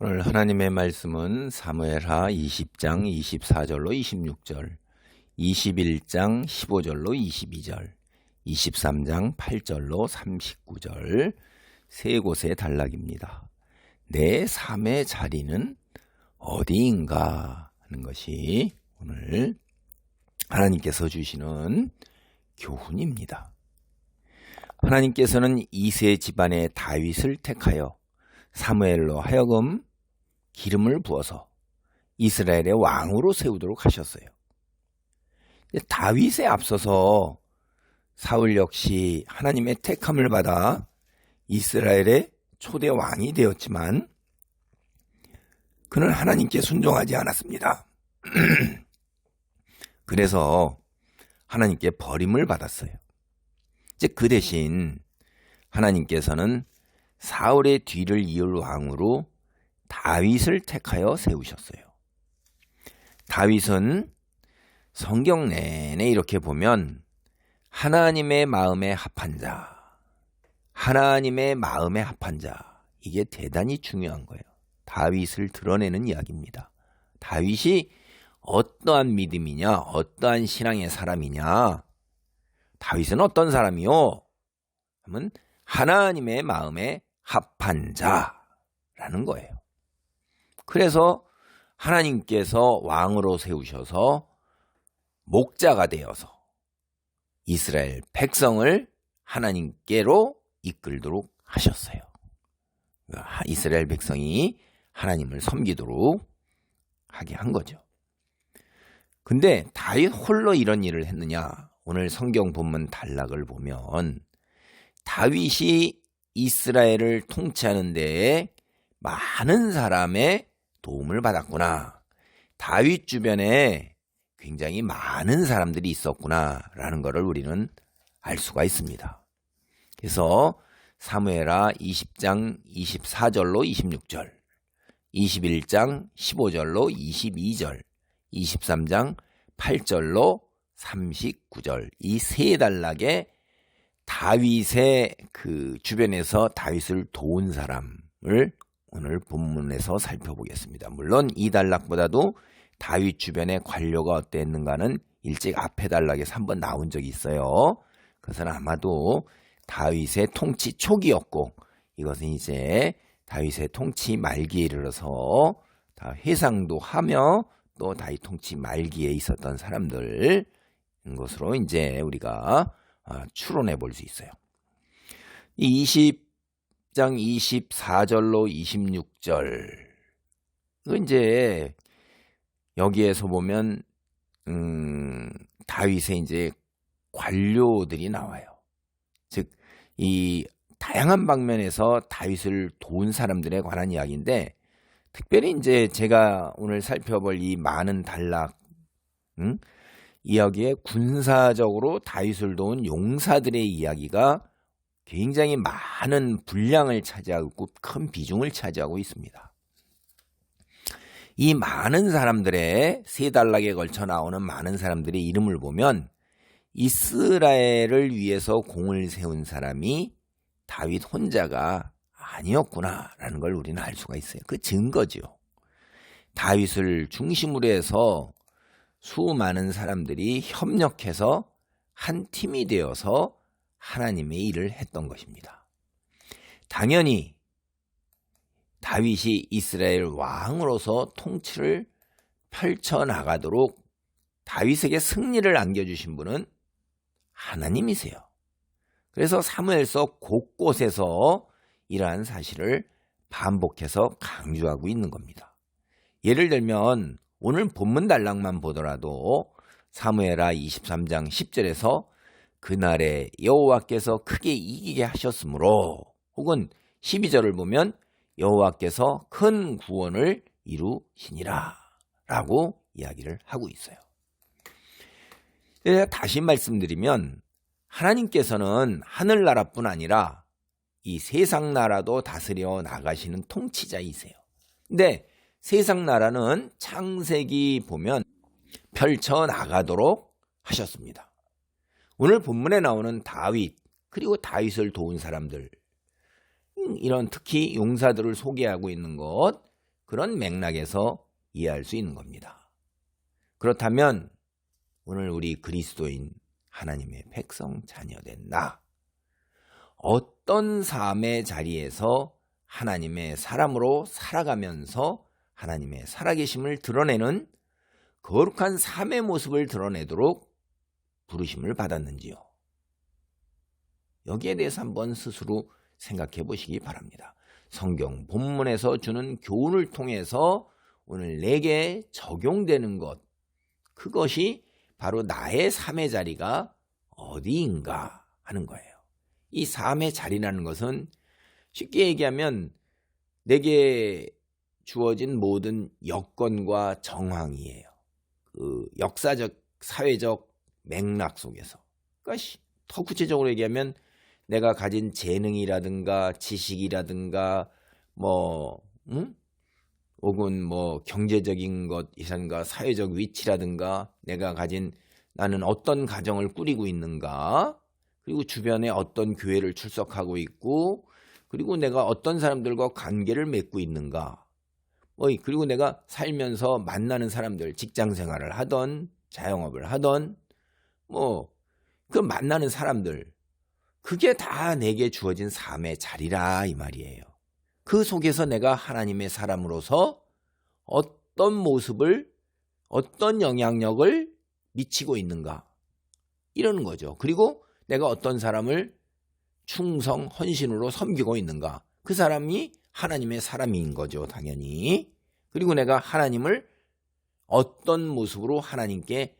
오늘 하나님의 말씀은 사무엘하 20장 24절로 26절, 21장 15절로 22절, 23장 8절로 39절 세 곳의 단락입니다. 내 삶의 자리는 어디인가 하는 것이 오늘 하나님께서 주시는 교훈입니다. 하나님께서는 이세 집안의 다윗을 택하여 사무엘로 하여금 기름을 부어서 이스라엘의 왕으로 세우도록 하셨어요. 다윗에 앞서서 사울 역시 하나님의 택함을 받아 이스라엘의 초대 왕이 되었지만 그는 하나님께 순종하지 않았습니다. 그래서 하나님께 버림을 받았어요. 이제 그 대신 하나님께서는 사울의 뒤를 이을 왕으로 다윗을 택하여 세우셨어요. 다윗은 성경 내내 이렇게 보면 하나님의 마음에 합한 자, 하나님의 마음에 합한 자, 이게 대단히 중요한 거예요. 다윗을 드러내는 이야기입니다. 다윗이 어떠한 믿음이냐, 어떠한 신앙의 사람이냐, 다윗은 어떤 사람이요? 하면 하나님의 마음에 합한 자라는 거예요. 그래서 하나님께서 왕으로 세우셔서 목자가 되어서 이스라엘 백성을 하나님께로 이끌도록 하셨어요. 이스라엘 백성이 하나님을 섬기도록 하게 한 거죠. 근데 다윗 홀로 이런 일을 했느냐? 오늘 성경 본문 단락을 보면 다윗이 이스라엘을 통치하는 데에 많은 사람의 도움을 받았구나. 다윗 주변에 굉장히 많은 사람들이 있었구나라는 것을 우리는 알 수가 있습니다. 그래서 사무엘하 20장 24절로 26절, 21장 15절로 22절, 23장 8절로 39절 이 세 단락에 다윗의 그 주변에서 다윗을 도운 사람을 오늘 본문에서 살펴보겠습니다. 물론 이 단락보다도 다윗 주변의 관료가 어땠는가는 일찍 앞에 단락에서 한번 나온 적이 있어요. 그것은 아마도 다윗의 통치 초기였고 이것은 이제 다윗의 통치 말기에 이르러서 다 회상도 하며 또 다윗 통치 말기에 있었던 사람들 것으로 이제 우리가 추론해 볼 수 있어요. 이 20장 24절로 26절 이제 여기에서 보면 다윗의 이제 관료들이 나와요. 즉 이 다양한 방면에서 다윗을 도운 사람들에 관한 이야기인데 특별히 이제 제가 오늘 살펴볼 이 많은 단락 이야기에 군사적으로 다윗을 도운 용사들의 이야기가 굉장히 많은 분량을 차지하고 큰 비중을 차지하고 있습니다. 이 많은 사람들의 세 단락에 걸쳐 나오는 많은 사람들의 이름을 보면 이스라엘을 위해서 공을 세운 사람이 다윗 혼자가 아니었구나라는 걸 우리는 알 수가 있어요. 그 증거죠. 다윗을 중심으로 해서 수많은 사람들이 협력해서 한 팀이 되어서 하나님의 일을 했던 것입니다. 당연히 다윗이 이스라엘 왕으로서 통치를 펼쳐나가도록 다윗에게 승리를 안겨주신 분은 하나님이세요. 그래서 사무엘서 곳곳에서 이러한 사실을 반복해서 강조하고 있는 겁니다. 예를 들면 오늘 본문 단락만 보더라도 사무엘하 23장 10절에서 그날에 여호와께서 크게 이기게 하셨으므로 혹은 12절을 보면 여호와께서 큰 구원을 이루시니라 라고 이야기를 하고 있어요. 다시 말씀드리면 하나님께서는 하늘나라뿐 아니라 이 세상 나라도 다스려 나가시는 통치자이세요. 근데 세상 나라는 창세기 보면 펼쳐나가도록 하셨습니다. 오늘 본문에 나오는 다윗 그리고 다윗을 도운 사람들 이런 특히 용사들을 소개하고 있는 것 그런 맥락에서 이해할 수 있는 겁니다. 그렇다면 오늘 우리 그리스도인 하나님의 백성 자녀된 나, 어떤 삶의 자리에서 하나님의 사람으로 살아가면서 하나님의 살아계심을 드러내는 거룩한 삶의 모습을 드러내도록 부르심을 받았는지요? 여기에 대해서 한번 스스로 생각해 보시기 바랍니다. 성경 본문에서 주는 교훈을 통해서 오늘 내게 적용되는 것, 그것이 바로 나의 삶의 자리가 어디인가 하는 거예요. 이 삶의 자리라는 것은 쉽게 얘기하면 내게 주어진 모든 여건과 정황이에요. 그 역사적, 사회적 맥락 속에서. 그러니까 더 구체적으로 얘기하면 내가 가진 재능이라든가 지식이라든가 혹은 경제적인 것이라든가 사회적 위치라든가 내가 가진 나는 어떤 가정을 꾸리고 있는가, 그리고 주변에 어떤 교회를 출석하고 있고, 그리고 내가 어떤 사람들과 관계를 맺고 있는가, 그리고 내가 살면서 만나는 사람들, 직장 생활을 하던 자영업을 하던 그 만나는 사람들, 그게 다 내게 주어진 삶의 자리라 이 말이에요. 그 속에서 내가 하나님의 사람으로서 어떤 모습을, 어떤 영향력을 미치고 있는가, 이러는 거죠. 그리고 내가 어떤 사람을 충성, 헌신으로 섬기고 있는가, 그 사람이 하나님의 사람인 거죠, 당연히. 그리고 내가 하나님을 어떤 모습으로 하나님께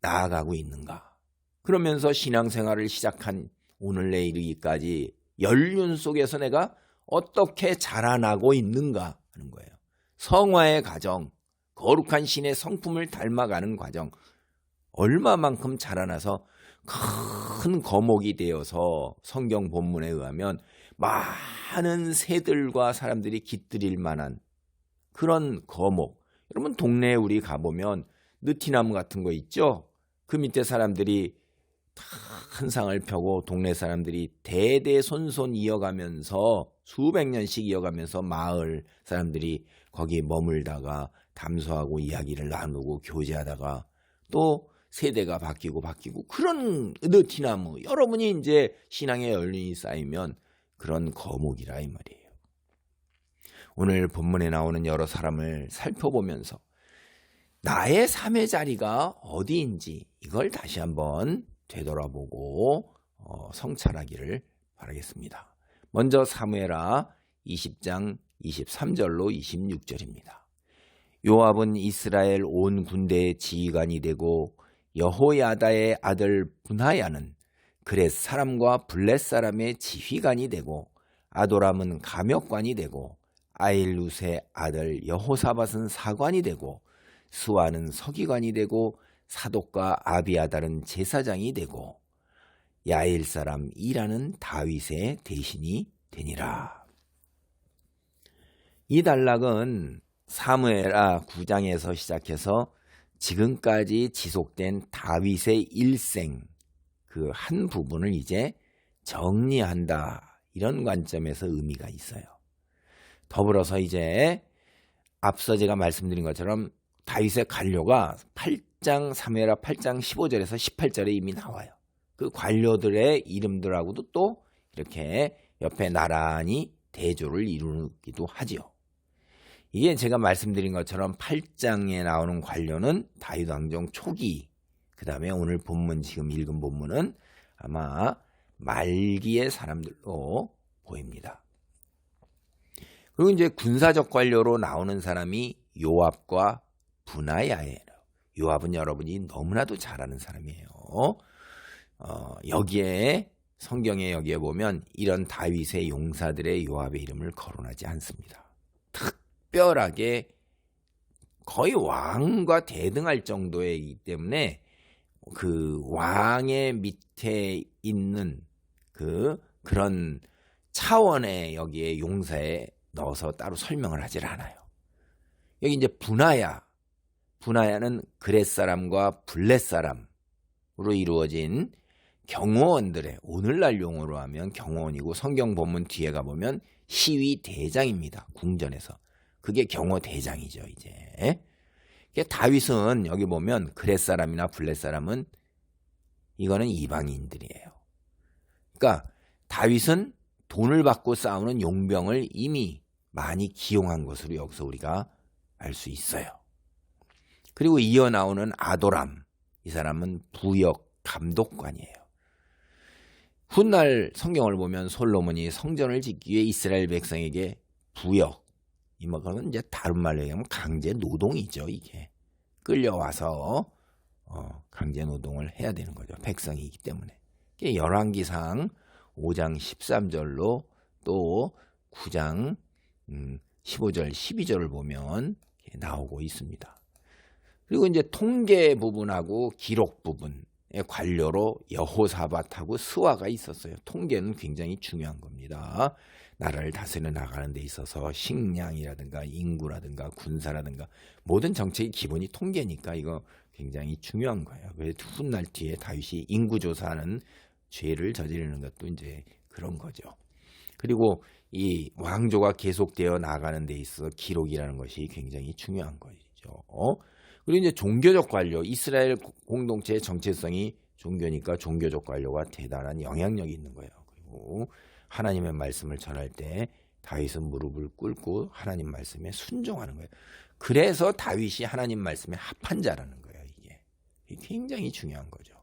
나아가고 있는가, 그러면서 신앙생활을 시작한 오늘에 이르기까지 연륜 속에서 내가 어떻게 자라나고 있는가 하는 거예요. 성화의 과정, 거룩한 신의 성품을 닮아가는 과정, 얼마만큼 자라나서 큰 거목이 되어서 성경 본문에 의하면 많은 새들과 사람들이 깃들일 만한 그런 거목. 여러분 동네에 우리 가보면 느티나무 같은 거 있죠? 그 밑에 사람들이 다 한 상을 펴고 동네 사람들이 대대손손 이어가면서 수백 년씩 이어가면서 마을 사람들이 거기 머물다가 담소하고 이야기를 나누고 교제하다가 또 세대가 바뀌고 그런 느티나무, 여러분이 이제 신앙의 연륜이 쌓이면 그런 거목이라 이 말이에요. 오늘 본문에 나오는 여러 사람을 살펴보면서 나의 삶의 자리가 어디인지 이걸 다시 한번 되돌아보고 성찰하기를 바라겠습니다. 먼저 사무엘하 20장 23절로 26절입니다. 요압은 이스라엘 온 군대의 지휘관이 되고 여호야다의 아들 분하야는 그렛 사람과 블렛 사람의 지휘관이 되고 아도람은 감역관이 되고 아일룻의 아들 여호사밧은 사관이 되고 스와는 서기관이 되고 사독과 아비아달은 제사장이 되고 야일 사람 이라는 다윗의 대신이 되니라. 이 단락은 사무엘하 9장에서 시작해서 지금까지 지속된 다윗의 일생 그 한 부분을 이제 정리한다, 이런 관점에서 의미가 있어요. 더불어서 이제 앞서 제가 말씀드린 것처럼 다윗의 관료가 사무엘하 8장 15절에서 18절에 이미 나와요. 그 관료들의 이름들하고도 또 이렇게 옆에 나란히 대조를 이루기도 하지요. 이게 제가 말씀드린 것처럼 8장에 나오는 관료는 다윗 왕정 초기, 그 다음에 오늘 본문, 지금 읽은 본문은 아마 말기의 사람들로 보입니다. 그리고 이제 군사적 관료로 나오는 사람이 요압과 분하야예요. 요압은 여러분이 너무나도 잘 아는 사람이에요. 여기에 성경에 여기에 보면 이런 다윗의 용사들의 요압의 이름을 거론하지 않습니다. 특별하게 거의 왕과 대등할 정도이기 때문에 그 왕의 밑에 있는 그런 차원의 여기에 용사에 넣어서 따로 설명을 하질 않아요. 여기 이제 분하야는 그렛 사람과 블렛 사람으로 이루어진 경호원들의, 오늘날 용어로 하면 경호원이고 성경 본문 뒤에 가보면 시위 대장입니다. 궁전에서 그게 경호대장이죠, 이제. 다윗은 여기 보면 그렛 사람이나 블렛 사람은 이거는 이방인들이에요. 그러니까 다윗은 돈을 받고 싸우는 용병을 이미 많이 기용한 것으로 여기서 우리가 알 수 있어요. 그리고 이어 나오는 아도람, 이 사람은 부역 감독관이에요. 훗날 성경을 보면 솔로몬이 성전을 짓기 위해 이스라엘 백성에게 부역, 이건 이제 다른 말로 얘기하면 강제 노동이죠. 이게 끌려와서 강제 노동을 해야 되는 거죠. 백성이기 때문에. 열왕기상 5장 13절로 또 9장 15절 12절을 보면 나오고 있습니다. 그리고 이제 통계 부분하고 기록 부분의 관료로 여호사밧하고 스와가 있었어요. 통계는 굉장히 중요한 겁니다. 나라를 다스려 나가는 데 있어서 식량이라든가 인구라든가 군사라든가 모든 정책의 기본이 통계니까 이거 굉장히 중요한 거예요. 그래서 훗날 뒤에 다윗이 인구조사하는 죄를 저지르는 것도 이제 그런 거죠. 그리고 이 왕조가 계속되어 나가는 데 있어서 기록이라는 것이 굉장히 중요한 거죠. 그리고 이제 종교적 관료, 이스라엘 공동체의 정체성이 종교니까 종교적 관료가 대단한 영향력이 있는 거예요. 그리고 하나님의 말씀을 전할 때 다윗은 무릎을 꿇고 하나님 말씀에 순종하는 거예요. 그래서 다윗이 하나님 말씀에 합한 자라는 거예요. 이게 굉장히 중요한 거죠.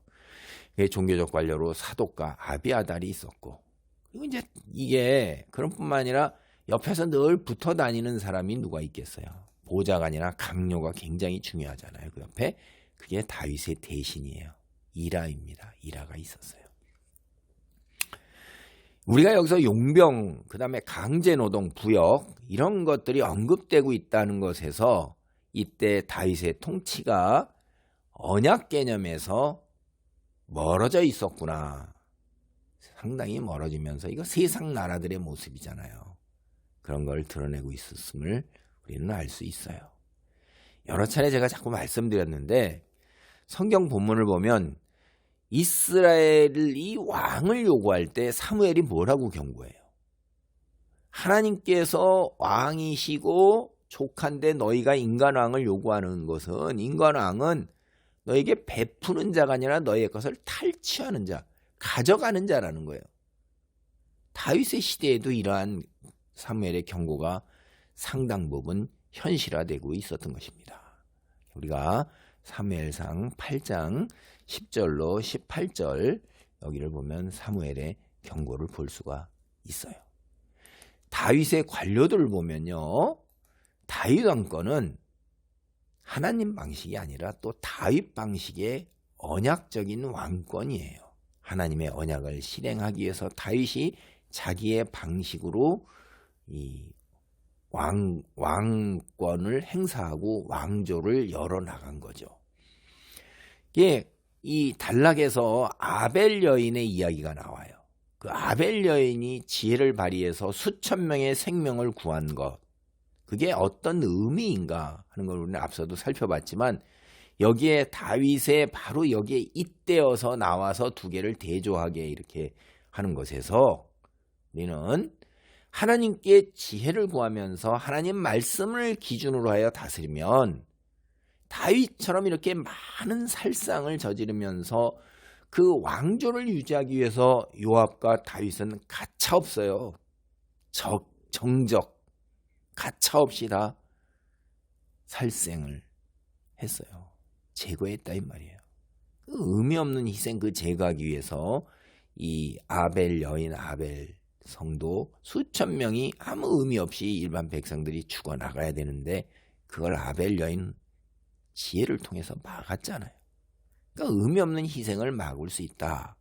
종교적 관료로 사독과 아비아달이 있었고, 그리고 이제 이게 그런 뿐만 아니라 옆에서 늘 붙어 다니는 사람이 누가 있겠어요. 보좌관이나 강요가 굉장히 중요하잖아요. 그 옆에 그게 다윗의 대신이에요. 이라입니다. 이라가 있었어요. 우리가 여기서 용병, 그 다음에 강제노동, 부역 이런 것들이 언급되고 있다는 것에서 이때 다윗의 통치가 언약 개념에서 멀어져 있었구나. 상당히 멀어지면서 이거 세상 나라들의 모습이잖아요. 그런 걸 드러내고 있었음을 우리는 알 수 있어요. 여러 차례 제가 자꾸 말씀드렸는데 성경 본문을 보면 이스라엘이 왕을 요구할 때 사무엘이 뭐라고 경고해요? 하나님께서 왕이시고 족한데 너희가 인간왕을 요구하는 것은, 인간왕은 너에게 베푸는 자가 아니라 너의 것을 탈취하는 자, 가져가는 자라는 거예요. 다윗의 시대에도 이러한 사무엘의 경고가 상당 부분 현실화되고 있었던 것입니다. 우리가 사무엘상 8장 10절로 18절 여기를 보면 사무엘의 경고를 볼 수가 있어요. 다윗의 관료들을 보면요, 다윗 왕권은 하나님 방식이 아니라 또 다윗 방식의 언약적인 왕권이에요. 하나님의 언약을 실행하기 위해서 다윗이 자기의 방식으로 이 왕권을 행사하고 왕조를 열어나간 거죠. 이게 이 단락에서 아벨 여인의 이야기가 나와요. 그 아벨 여인이 지혜를 발휘해서 수천 명의 생명을 구한 것, 그게 어떤 의미인가 하는 걸 우리는 앞서도 살펴봤지만, 여기에 다윗의 바로 여기에 잇대어서 나와서 두 개를 대조하게 이렇게 하는 것에서 우리는 하나님께 지혜를 구하면서 하나님 말씀을 기준으로 하여 다스리면 다윗처럼 이렇게 많은 살상을 저지르면서 그 왕조를 유지하기 위해서 요압과 다윗은 가차없어요. 정적 가차없이 다 살생을 했어요. 제거했다 이 말이에요. 그 의미 없는 희생 그 제거하기 위해서 이 아벨 여인 아벨 성도 수천 명이 아무 의미 없이 일반 백성들이 죽어나가야 되는데 그걸 아벨 여인 지혜를 통해서 막았잖아요. 그러니까 의미 없는 희생을 막을 수 있다.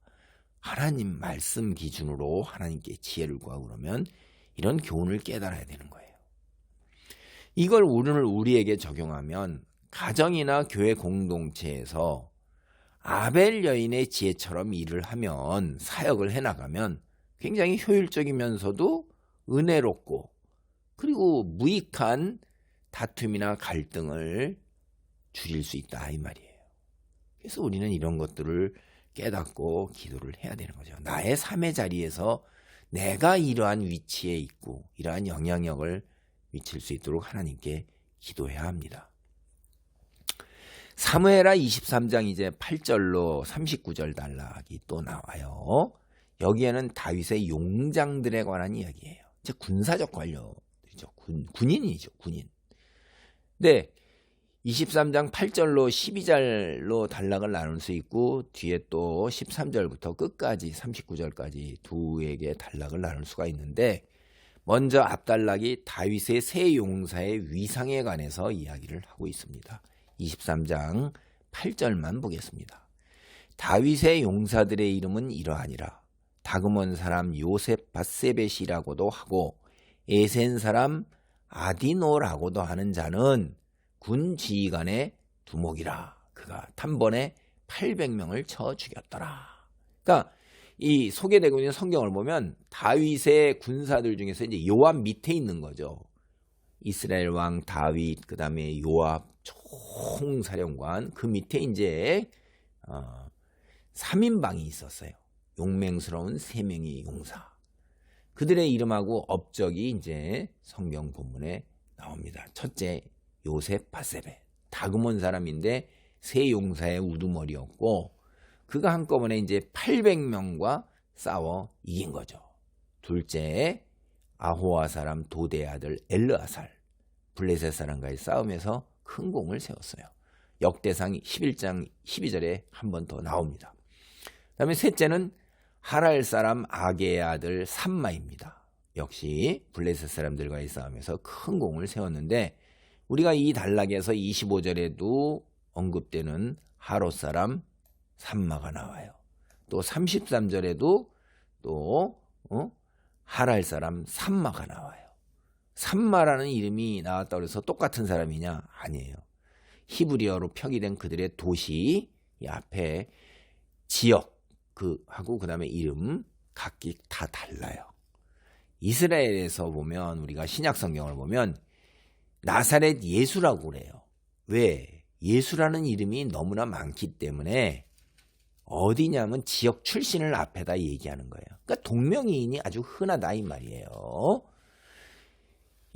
하나님 말씀 기준으로 하나님께 지혜를 구하고 그러면 이런 교훈을 깨달아야 되는 거예요. 이걸 오늘 우리에게 적용하면 가정이나 교회 공동체에서 아벨 여인의 지혜처럼 일을 하면, 사역을 해나가면 굉장히 효율적이면서도 은혜롭고 그리고 무익한 다툼이나 갈등을 줄일 수 있다 이 말이에요. 그래서 우리는 이런 것들을 깨닫고 기도를 해야 되는 거죠. 나의 삶의 자리에서 내가 이러한 위치에 있고 이러한 영향력을 미칠 수 있도록 하나님께 기도해야 합니다. 사무엘하 23장 이제 8절로 39절 단락이 또 나와요. 여기에는 다윗의 용장들에 관한 이야기예요. 이제 군사적 관료들이죠. 군인이죠. 군인. 근데 23장 8절로 12절로 단락을 나눌 수 있고 뒤에 또 13절부터 끝까지 39절까지 두에게 단락을 나눌 수가 있는데 먼저 앞단락이 다윗의 세 용사의 위상에 관해서 이야기를 하고 있습니다. 23장 8절만 보겠습니다. 다윗의 용사들의 이름은 이러하니라. 다그몬 사람 요셉 밧세벳이라고도 하고 에센 사람 아디노라고도 하는 자는 군 지휘관의 두목이라. 그가 단번에 800명을 쳐 죽였더라. 그러니까 이 소개되고 있는 성경을 보면 다윗의 군사들 중에서 이제 요압 밑에 있는 거죠. 이스라엘 왕 다윗, 그 다음에 요압 총사령관, 그 밑에 이제 3인방이 있었어요. 용맹스러운 3명의 용사. 그들의 이름하고 업적이 이제 성경 본문에 나옵니다. 첫째, 요셉 밧세벳. 다그몬 사람인데 세 용사의 우두머리였고 그가 한꺼번에 이제 800명과 싸워 이긴 거죠. 둘째, 아호와 사람 도대의 아들 엘르아살. 블레셋 사람과의 싸움에서 큰 공을 세웠어요. 역대상 11장 12절에 한 번 더 나옵니다. 그 다음에 셋째는 하랄 사람 아게의 아들 삼마입니다. 역시 블레셋 사람들과의 싸움에서 큰 공을 세웠는데 우리가 이 단락에서 25절에도 언급되는 하롯 사람 삼마가 나와요. 또 33절에도 또 하랄 사람 삼마가 나와요. 삼마라는 이름이 나왔다고 해서 똑같은 사람이냐? 아니에요. 히브리어로 표기된 그들의 도시 이 앞에 지역 하고 그 다음에 이름 각기 다 달라요. 이스라엘에서 보면 우리가 신약 성경을 보면 나사렛 예수라고 그래요. 왜? 예수라는 이름이 너무나 많기 때문에 어디냐면 지역 출신을 앞에다 얘기하는 거예요. 그러니까 동명이인이 아주 흔하다 이 말이에요.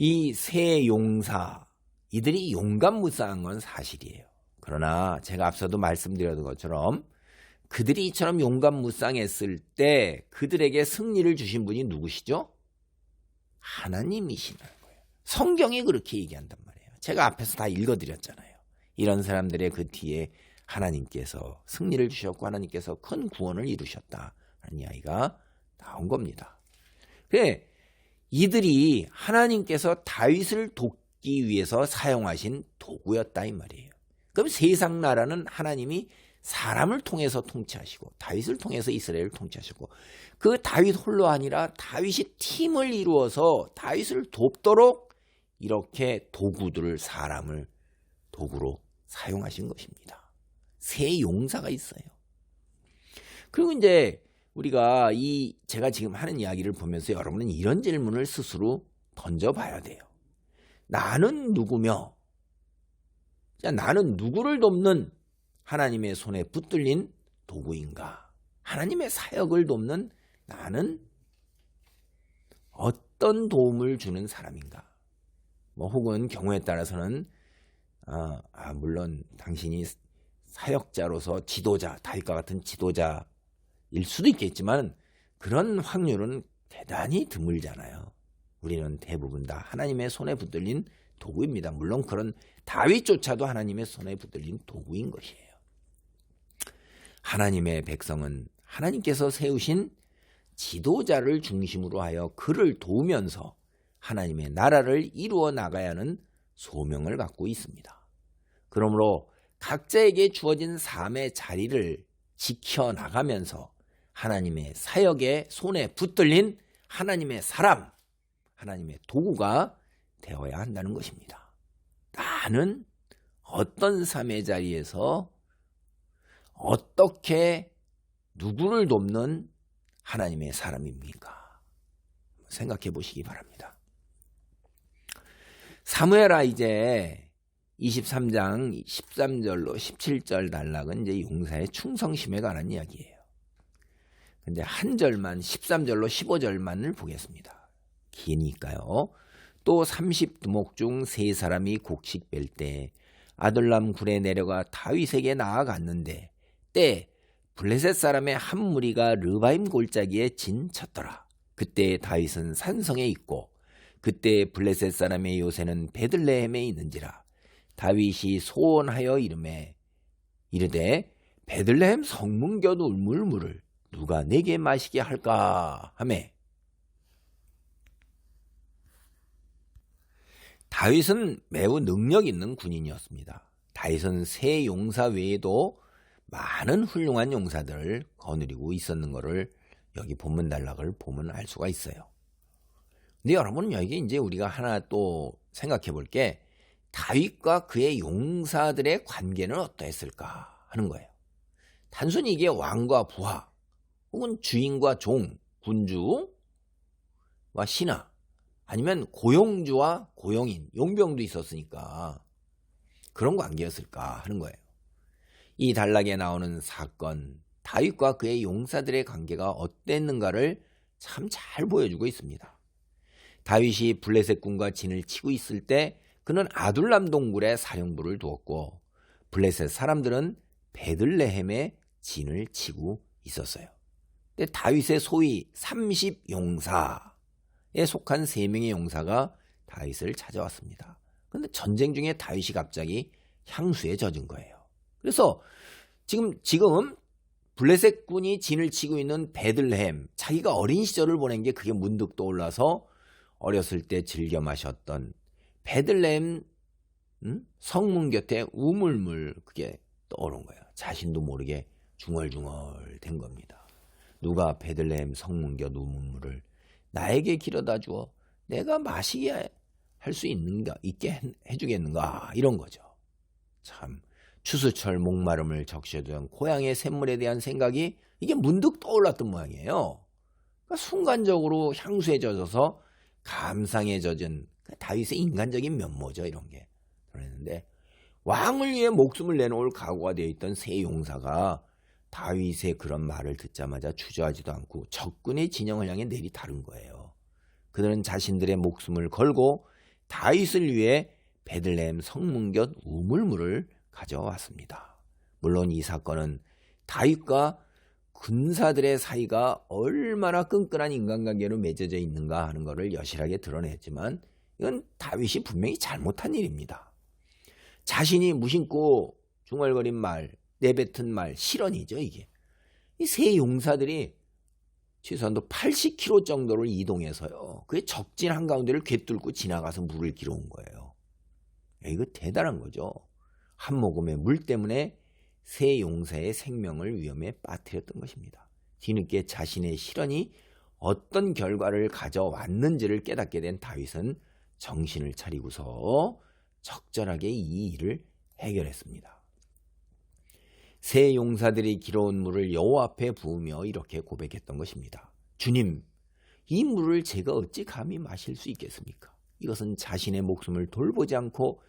이 세 용사, 이들이 용감무쌍한 건 사실이에요. 그러나 제가 앞서도 말씀드렸던 것처럼 그들이 이처럼 용감무쌍했을 때 그들에게 승리를 주신 분이 누구시죠? 하나님이시라는 거예요. 성경이 그렇게 얘기한단 말이에요. 제가 앞에서 다 읽어드렸잖아요. 이런 사람들의 그 뒤에 하나님께서 승리를 주셨고 하나님께서 큰 구원을 이루셨다 하는 이야기가 나온 겁니다. 그래 이들이 하나님께서 다윗을 돕기 위해서 사용하신 도구였다 이 말이에요. 그럼 세상 나라는 하나님이 사람을 통해서 통치하시고 다윗을 통해서 이스라엘을 통치하시고 그 다윗 홀로 아니라 다윗이 팀을 이루어서 다윗을 돕도록 이렇게 도구들을 사람을 도구로 사용하신 것입니다. 세 용사가 있어요. 그리고 이제 우리가 제가 지금 하는 이야기를 보면서 여러분은 이런 질문을 스스로 던져봐야 돼요. 나는 누구며? 자, 나는 누구를 돕는 하나님의 손에 붙들린 도구인가? 하나님의 사역을 돕는 나는 어떤 도움을 주는 사람인가? 혹은 경우에 따라서는 물론 당신이 사역자로서 지도자, 다윗과 같은 지도자일 수도 있겠지만 그런 확률은 대단히 드물잖아요. 우리는 대부분 다 하나님의 손에 붙들린 도구입니다. 물론 그런 다윗조차도 하나님의 손에 붙들린 도구인 것이에요. 하나님의 백성은 하나님께서 세우신 지도자를 중심으로 하여 그를 도우면서 하나님의 나라를 이루어 나가야 하는 소명을 갖고 있습니다. 그러므로 각자에게 주어진 삶의 자리를 지켜나가면서 하나님의 사역의 손에 붙들린 하나님의 사람, 하나님의 도구가 되어야 한다는 것입니다. 나는 어떤 삶의 자리에서 어떻게 누구를 돕는 하나님의 사람입니까? 생각해 보시기 바랍니다. 사무엘하 이제 23장 13절로 17절 단락은 이제 용사의 충성심에 관한 이야기예요. 근데 한 절만 13절로 15절만을 보겠습니다. 기니까요. 또 30두목 중 3사람이 곡식 뺄 때 아둘람 굴에 내려가 다윗에게 나아갔는데 때 블레셋 사람의 한 무리가 르바임 골짜기에 진쳤더라. 그때 다윗은 산성에 있고 그때 블레셋 사람의 요새는 베들레헴에 있는지라. 다윗이 소원하여 이르되 베들레헴 성문곁 울물물을 누가 내게 마시게 할까 하매 다윗은 매우 능력 있는 군인이었습니다. 다윗은 세 용사 외에도 많은 훌륭한 용사들을 거느리고 있었는 것을 여기 본문 단락을 보면 알 수가 있어요. 근데 여러분 여기 이제 우리가 하나 또 생각해 볼 게 다윗과 그의 용사들의 관계는 어떠했을까 하는 거예요. 단순히 이게 왕과 부하 혹은 주인과 종, 군주와 신하 아니면 고용주와 고용인, 용병도 있었으니까 그런 관계였을까 하는 거예요. 이 단락에 나오는 사건, 다윗과 그의 용사들의 관계가 어땠는가를 참 잘 보여주고 있습니다. 다윗이 블레셋 군과 진을 치고 있을 때 그는 아둘람 동굴에 사령부를 두었고 블레셋 사람들은 베들레헴에 진을 치고 있었어요. 근데 다윗의 소위 30용사에 속한 3명의 용사가 다윗을 찾아왔습니다. 그런데 전쟁 중에 다윗이 갑자기 향수에 젖은 거예요. 그래서 지금 블레셋 군이 진을 치고 있는 베들레헴, 자기가 어린 시절을 보낸 게 그게 문득 떠올라서 어렸을 때 즐겨 마셨던 베들레헴 성문 곁에 우물물 그게 떠오른 거예요. 자신도 모르게 중얼중얼 된 겁니다. 누가 베들레헴 성문 곁 우물물을 나에게 길어다 주어 내가 마시게 할 수 있게 해주겠는가 이런 거죠. 참 추수철 목마름을 적셔둔 고향의 샘물에 대한 생각이 이게 문득 떠올랐던 모양이에요. 그러니까 순간적으로 향수에 젖어서 감상에 젖은 다윗의 인간적인 면모죠. 이런 게 그랬는데 왕을 위해 목숨을 내놓을 각오가 되어 있던 세 용사가 다윗의 그런 말을 듣자마자 주저하지도 않고 적군의 진영을 향해 내리다른 거예요. 그들은 자신들의 목숨을 걸고 다윗을 위해 베들레헴 성문 곁 우물물을 가져왔습니다. 물론 이 사건은 다윗과 군사들의 사이가 얼마나 끈끈한 인간관계로 맺어져 있는가 하는 것을 여실하게 드러냈지만 이건 다윗이 분명히 잘못한 일입니다. 자신이 무심코 중얼거린 말, 내뱉은 말, 실언이죠 이게. 이 세 용사들이 최소한도 80km 정도를 이동해서요. 그의 적진 한가운데를 꿰뚫고 지나가서 물을 길어온 거예요. 이거 대단한 거죠. 한 모금의 물 때문에 세 용사의 생명을 위험에 빠뜨렸던 것입니다. 뒤늦게 자신의 실언이 어떤 결과를 가져왔는지를 깨닫게 된 다윗은 정신을 차리고서 적절하게 이 일을 해결했습니다. 세 용사들이 길어온 물을 여호와 앞에 부으며 이렇게 고백했던 것입니다. 주님, 이 물을 제가 어찌 감히 마실 수 있겠습니까? 이것은 자신의 목숨을 돌보지 않고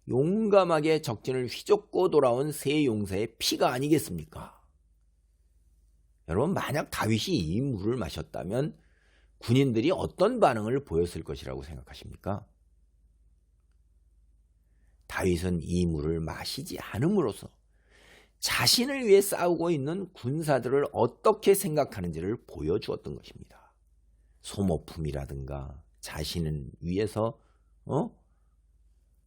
용감하게 적진을 휘젓고 돌아온 세 용사의 피가 아니겠습니까? 여러분, 만약 다윗이 이 물을 마셨다면 군인들이 어떤 반응을 보였을 것이라고 생각하십니까? 다윗은 이 물을 마시지 않음으로써 자신을 위해 싸우고 있는 군사들을 어떻게 생각하는지를 보여주었던 것입니다. 소모품이라든가 자신을 위해서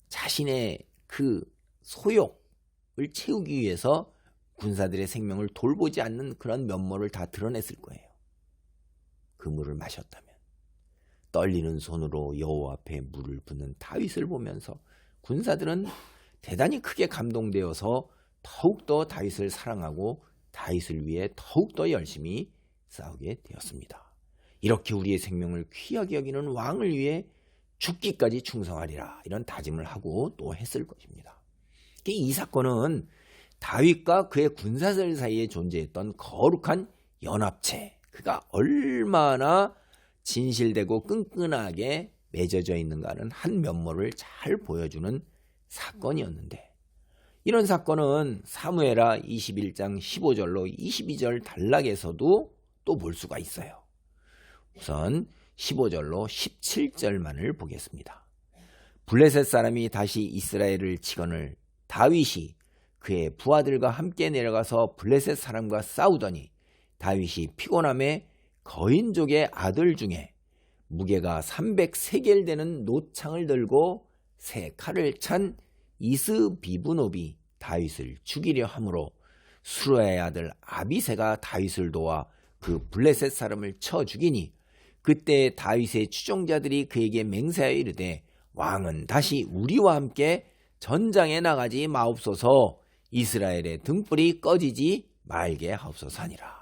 자신의 그 소욕을 채우기 위해서 군사들의 생명을 돌보지 않는 그런 면모를 다 드러냈을 거예요. 그 물을 마셨다면. 떨리는 손으로 여호와 앞에 물을 붓는 다윗을 보면서 군사들은 대단히 크게 감동되어서 더욱더 다윗을 사랑하고 다윗을 위해 더욱더 열심히 싸우게 되었습니다. 이렇게 우리의 생명을 귀하게 여기는 왕을 위해 죽기까지 충성하리라 이런 다짐을 하고 또 했을 것입니다. 이 사건은 다윗과 그의 군사들 사이에 존재했던 거룩한 연합체, 그가 얼마나 진실되고 끈끈하게 맺어져 있는가는 한 면모를 잘 보여주는 사건이었는데, 이런 사건은 사무엘하 21장 15절로 22절 단락에서도 또 볼 수가 있어요. 우선 15절로 17절만을 보겠습니다. 블레셋 사람이 다시 이스라엘을 치거늘 다윗이 그의 부하들과 함께 내려가서 블레셋 사람과 싸우더니 다윗이 피곤함에 거인족의 아들 중에 무게가 300세겔 되는 노창을 들고 새 칼을 찬 이스비브노비 다윗을 죽이려 하므로 수르야의 아들 아비새가 다윗을 도와 그 블레셋 사람을 쳐 죽이니 그때 다윗의 추종자들이 그에게 맹세하여 이르되 왕은 다시 우리와 함께 전장에 나가지 마옵소서 이스라엘의 등불이 꺼지지 말게 하옵소서 하니라.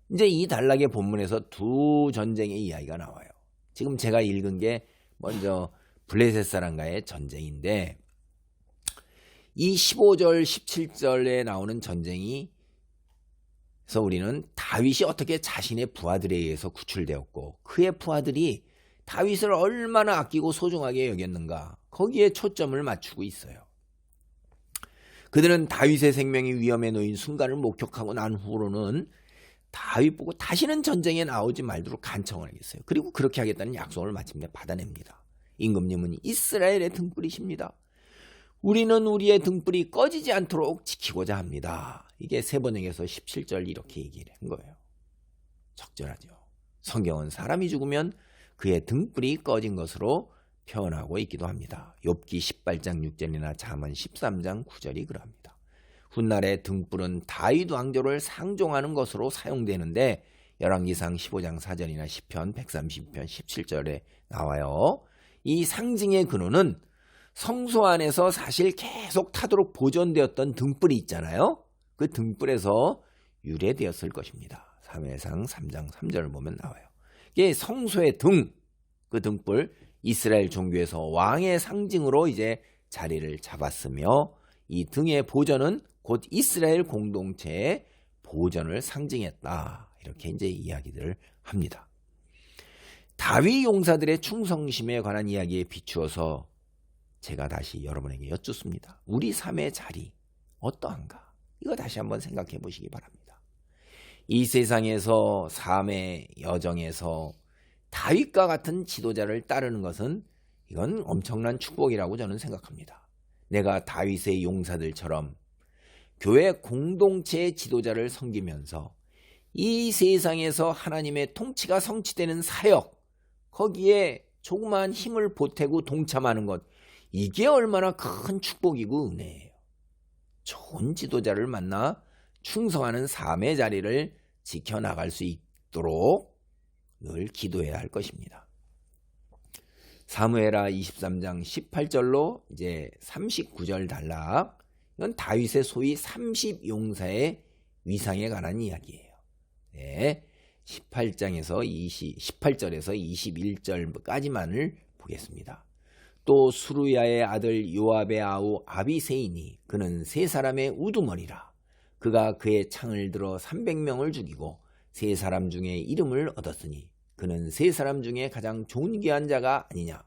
이제 이 단락의 본문에서 두 전쟁의 이야기가 나와요. 지금 제가 읽은 게 먼저 블레셋 사람과의 전쟁인데 이 15절 17절에 나오는 전쟁이 그래서 우리는 다윗이 어떻게 자신의 부하들에 의해서 구출되었고 그의 부하들이 다윗을 얼마나 아끼고 소중하게 여겼는가 거기에 초점을 맞추고 있어요. 그들은 다윗의 생명이 위험에 놓인 순간을 목격하고 난 후로는 다윗 보고 다시는 전쟁에 나오지 말도록 간청을 하겠어요. 그리고 그렇게 하겠다는 약속을 마침내 받아냅니다. 임금님은 이스라엘의 등불이십니다. 우리는 우리의 등불이 꺼지지 않도록 지키고자 합니다. 이게 세번역에서 17절 이렇게 얘기를 한 거예요. 적절하죠. 성경은 사람이 죽으면 그의 등불이 꺼진 것으로 표현하고 있기도 합니다. 욥기 18장 6절이나 잠언 13장 9절이 그럽니다. 훗날의 등불은 다윗 왕조를 상종하는 것으로 사용되는데 열왕기상 15장 4절이나 시편 132편 17절에 나와요. 이 상징의 근원은 성소 안에서 사실 계속 타도록 보존되었던 등불이 있잖아요. 그 등불에서 유래되었을 것입니다. 사무엘상 3장 3절을 보면 나와요. 이게 성소의 등, 그 등불 이스라엘 종교에서 왕의 상징으로 이제 자리를 잡았으며 이 등의 보존은 곧 이스라엘 공동체의 보존을 상징했다. 이렇게 이제 이야기들을 합니다. 다윗 용사들의 충성심에 관한 이야기에 비추어서 제가 다시 여러분에게 여쭙습니다. 우리 삶의 자리 어떠한가? 이거 다시 한번 생각해 보시기 바랍니다. 이 세상에서 삶의 여정에서 다윗과 같은 지도자를 따르는 것은 이건 엄청난 축복이라고 저는 생각합니다. 내가 다윗의 용사들처럼 교회 공동체의 지도자를 섬기면서 이 세상에서 하나님의 통치가 성취되는 사역, 거기에 조그마한 힘을 보태고 동참하는 것, 이게 얼마나 큰 축복이고 은혜예요. 좋은 지도자를 만나 충성하는 삶의 자리를 지켜나갈 수 있도록 늘 기도해야 할 것입니다. 사무엘하 23장 18절로 이제 39절 단락, 이건 다윗의 소위 30용사의 위상에 관한 이야기예요. 네, 18절에서 21절까지만을 보겠습니다. 또 수루야의 아들 요압의 아우 아비새이니 그는 세 사람의 우두머리라. 그가 그의 창을 들어 300명을 죽이고 세 사람 중에 이름을 얻었으니 그는 세 사람 중에 가장 존귀한 자가 아니냐.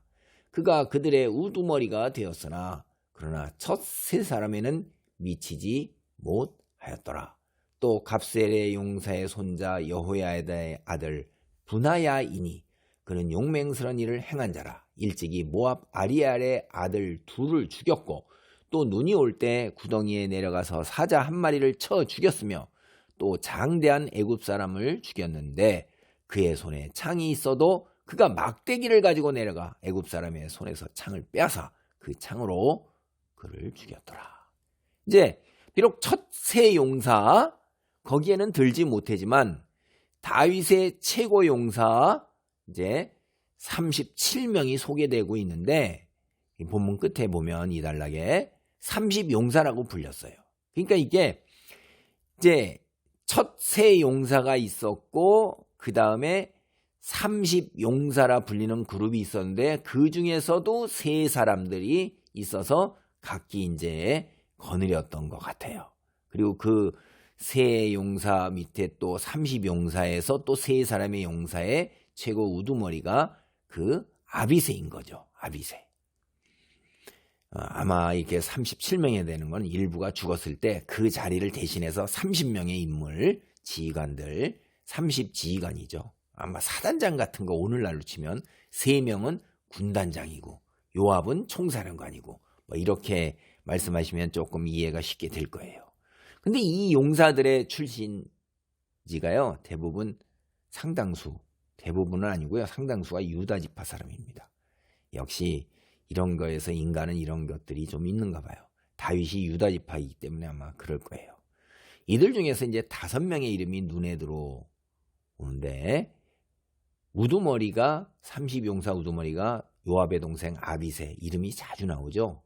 그가 그들의 우두머리가 되었으나 그러나 첫 세 사람에는 미치지 못하였더라. 또 갑셀의 용사의 손자 여호야다의 아들 분하야이니 그는 용맹스러운 일을 행한 자라. 일찍이 모압 아리알의 아들 둘을 죽였고 또 눈이 올 때 구덩이에 내려가서 사자 한 마리를 쳐 죽였으며 또 장대한 애굽 사람을 죽였는데 그의 손에 창이 있어도 그가 막대기를 가지고 내려가 애굽 사람의 손에서 창을 빼앗아 그 창으로 그를 죽였더라. 이제 비록 첫 세 용사 거기에는 들지 못하지만 다윗의 최고 용사 이제 37명이 소개되고 있는데 본문 끝에 보면 이 단락에 30용사라고 불렸어요. 그러니까 이게 이제 첫 세 용사가 있었고 그 다음에 30용사라 불리는 그룹이 있었는데 그 중에서도 세 사람들이 있어서 각기 이제 거느렸던 것 같아요. 그리고 그 세 용사 밑에 또 30용사에서 또 세 사람의 용사의 최고 우두머리가 그 아비새인 거죠. 아비새. 아마 이렇게 37명이 되는 건 일부가 죽었을 때 그 자리를 대신해서 30명의 인물, 지휘관들, 30지휘관이죠. 아마 사단장 같은 거 오늘날로 치면 3명은 군단장이고 요압은 총사령관이고 뭐 이렇게 말씀하시면 조금 이해가 쉽게 될 거예요. 근데 이 용사들의 출신지가요, 대부분은 아니고요, 상당수가 유다 지파 사람입니다. 역시 이런 거에서 인간은 이런 것들이 좀 있는가 봐요. 다윗이 유다 지파이기 때문에 아마 그럴 거예요. 이들 중에서 이제 5명의 이름이 눈에 들어오는데, 우두머리가 30용사 우두머리가 요압의 동생 아비새, 이름이 자주 나오죠.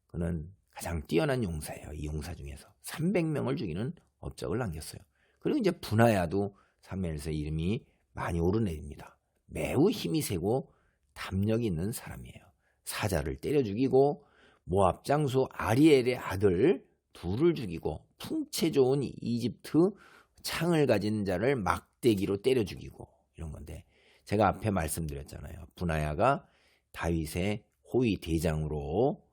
그는 가장 뛰어난 용사예요. 이 용사 중에서 300명을 죽이는 업적을 남겼어요. 그리고 이제 분하야도 사무엘서 이름이 많이 오르내립니다. 매우 힘이 세고 담력이 있는 사람이에요. 사자를 때려 죽이고 모압 장수 아리엘의 아들 2를 죽이고 풍채 좋은 이집트 창을 가진 자를 막대기로 때려 죽이고 이런 건데, 제가 앞에 말씀드렸잖아요. 분하야가 다윗의 호위 대장으로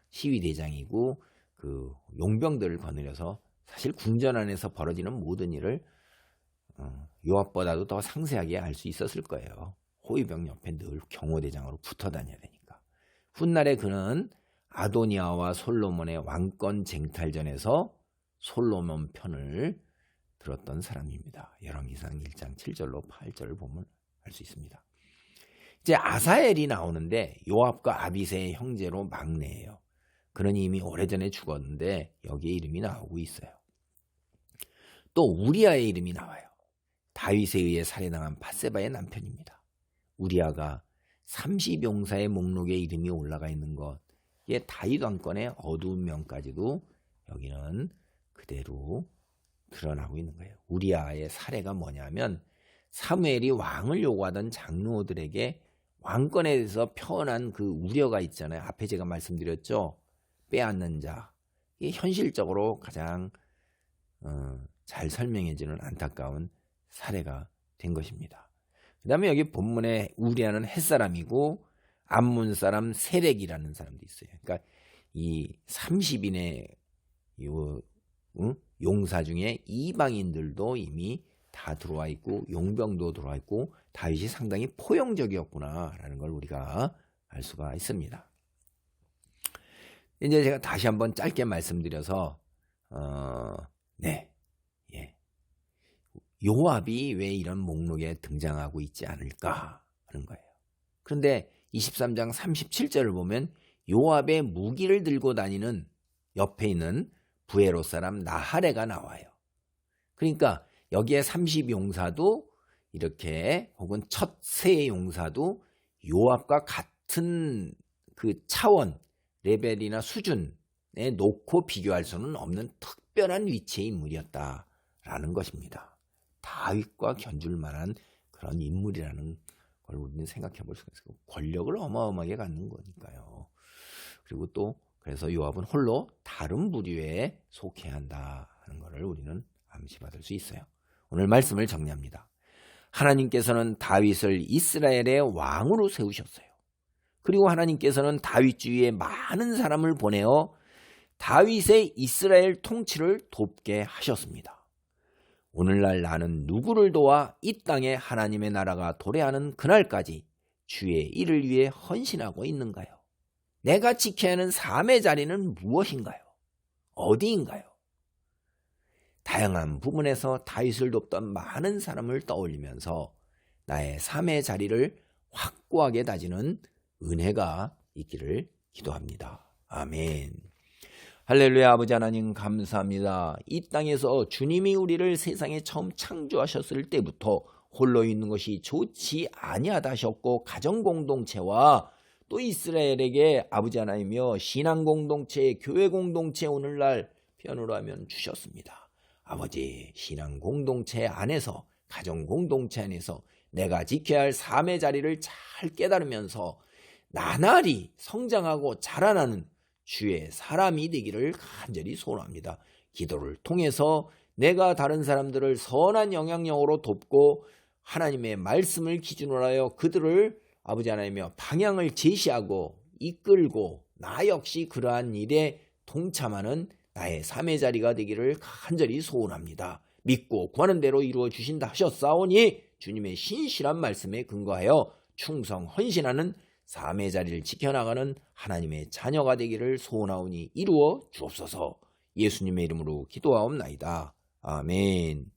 시위 대장이고 그 용병들을 거느려서 사실 궁전 안에서 벌어지는 모든 일을 요압보다도 더 상세하게 알 수 있었을 거예요. 호위병 옆에 늘 경호대장으로 붙어 다녀야 되니까. 훗날에 그는 아도니아와 솔로몬의 왕권 쟁탈전에서 솔로몬 편을 들었던 사람입니다. 열왕기상 1장 7절로 8절을 보면 알 수 있습니다. 이제 아사엘이 나오는데 요압과 아비새의 형제로 막내예요. 그는 이미 오래전에 죽었는데 여기에 이름이 나오고 있어요. 또 우리아의 이름이 나와요. 다윗에 의해 살해당한 밧세바의 남편입니다. 우리아가 30용사의 목록에 이름이 올라가 있는 것, 이게 다윗 왕권의 어두운 면까지도 여기는 그대로 드러나고 있는 거예요. 우리아의 사례가 뭐냐면, 사무엘이 왕을 요구하던 장로들에게 왕권에 대해서 표현한 그 우려가 있잖아요. 앞에 제가 말씀드렸죠. 빼앗는 자. 이게 현실적으로 가장 잘 설명해주는 안타까운 사례가 된 것입니다. 그 다음에 여기 본문에 우리아는 햇사람이고 암몬 사람 세렉이라는 사람도 있어요. 그러니까 이 30인의 용사 중에 이방인들도 이미 다 들어와 있고 용병도 들어와 있고 다윗이 상당히 포용적이었구나라는 걸 우리가 알 수가 있습니다. 이제 제가 다시 한번 짧게 말씀드려서 요압이 왜 이런 목록에 등장하고 있지 않을까 하는 거예요. 그런데 23장 37절을 보면 요압의 무기를 들고 다니는 옆에 있는 부에로 사람 나하레가 나와요. 그러니까 여기에 30용사도 이렇게, 혹은 첫 세 용사도 요압과 같은 그 차원, 레벨이나 수준에 놓고 비교할 수는 없는 특별한 위치의 인물이었다라는 것입니다. 다윗과 견줄 만한 그런 인물이라는 걸 우리는 생각해 볼 수가 있어요. 권력을 어마어마하게 갖는 거니까요. 그리고 또 그래서 요압은 홀로 다른 부류에 속해야 한다는 것을 우리는 암시받을 수 있어요. 오늘 말씀을 정리합니다. 하나님께서는 다윗을 이스라엘의 왕으로 세우셨어요. 그리고 하나님께서는 다윗 주위에 많은 사람을 보내어 다윗의 이스라엘 통치를 돕게 하셨습니다. 오늘날 나는 누구를 도와 이 땅에 하나님의 나라가 도래하는 그날까지 주의 일을 위해 헌신하고 있는가요? 내가 지켜야 하는 삶의 자리는 무엇인가요? 어디인가요? 다양한 부분에서 다윗을 돕던 많은 사람을 떠올리면서 나의 삶의 자리를 확고하게 다지는 은혜가 있기를 기도합니다. 아멘. 할렐루야. 아버지 하나님 감사합니다. 이 땅에서 주님이 우리를 세상에 처음 창조하셨을 때부터 홀로 있는 것이 좋지 아니하다 하셨고, 가정공동체와 또 이스라엘에게 아버지 하나님이여 신앙공동체, 교회공동체 오늘날 편으로 하면 주셨습니다. 아버지, 신앙공동체 안에서, 가정공동체 안에서 내가 지켜야 할 삶의 자리를 잘 깨달으면서 나날이 성장하고 자라나는 주의 사람이 되기를 간절히 소원합니다. 기도를 통해서 내가 다른 사람들을 선한 영향력으로 돕고 하나님의 말씀을 기준으로 하여 그들을 아버지 하나님이여 방향을 제시하고 이끌고 나 역시 그러한 일에 동참하는 나의 삶의 자리가 되기를 간절히 소원합니다. 믿고 구하는 대로 이루어 주신다 하셨사오니 주님의 신실한 말씀에 근거하여 충성 헌신하는 삶의 자리를 지켜나가는 하나님의 자녀가 되기를 소원하오니 이루어 주옵소서. 예수님의 이름으로 기도하옵나이다. 아멘.